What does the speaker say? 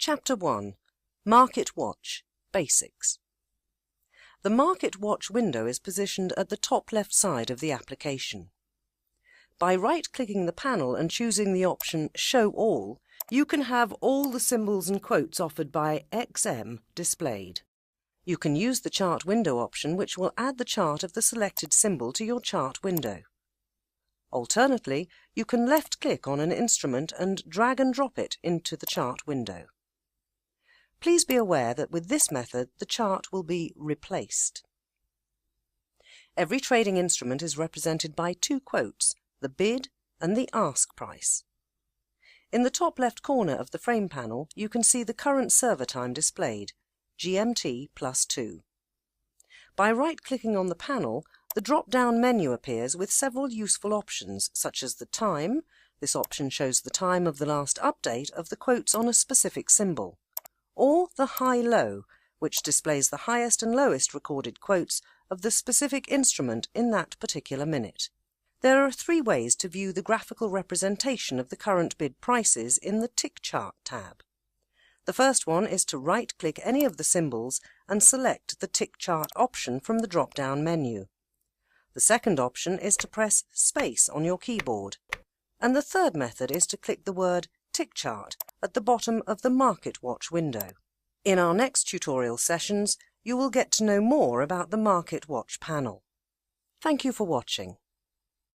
Chapter 1. Market Watch Basics. The Market Watch window is positioned at the top left side of the application. By right-clicking the panel and choosing the option Show All, you can have all the symbols and quotes offered by XM displayed. You can use the Chart Window option, which will add the chart of the selected symbol to your chart window. Alternately, you can left-click on an instrument and drag and drop it into the chart window. Please be aware that with this method, the chart will be replaced. Every trading instrument is represented by two quotes, the bid and the ask price. In the top left corner of the frame panel, you can see the current server time displayed, GMT +2. By right-clicking on the panel, the drop-down menu appears with several useful options, such as the time. This option shows the time of the last update of the quotes on a specific symbol, or the high-low, which displays the highest and lowest recorded quotes of the specific instrument in that particular minute. There are three ways to view the graphical representation of the current bid prices in the Tick Chart tab. The first one is to right-click any of the symbols and select the Tick Chart option from the drop-down menu. The second option is to press Space on your keyboard. And the third method is to click the word Tick Chart at the bottom of the Market Watch window. In our next tutorial sessions, you will get to know more about the Market Watch panel. Thank you for watching.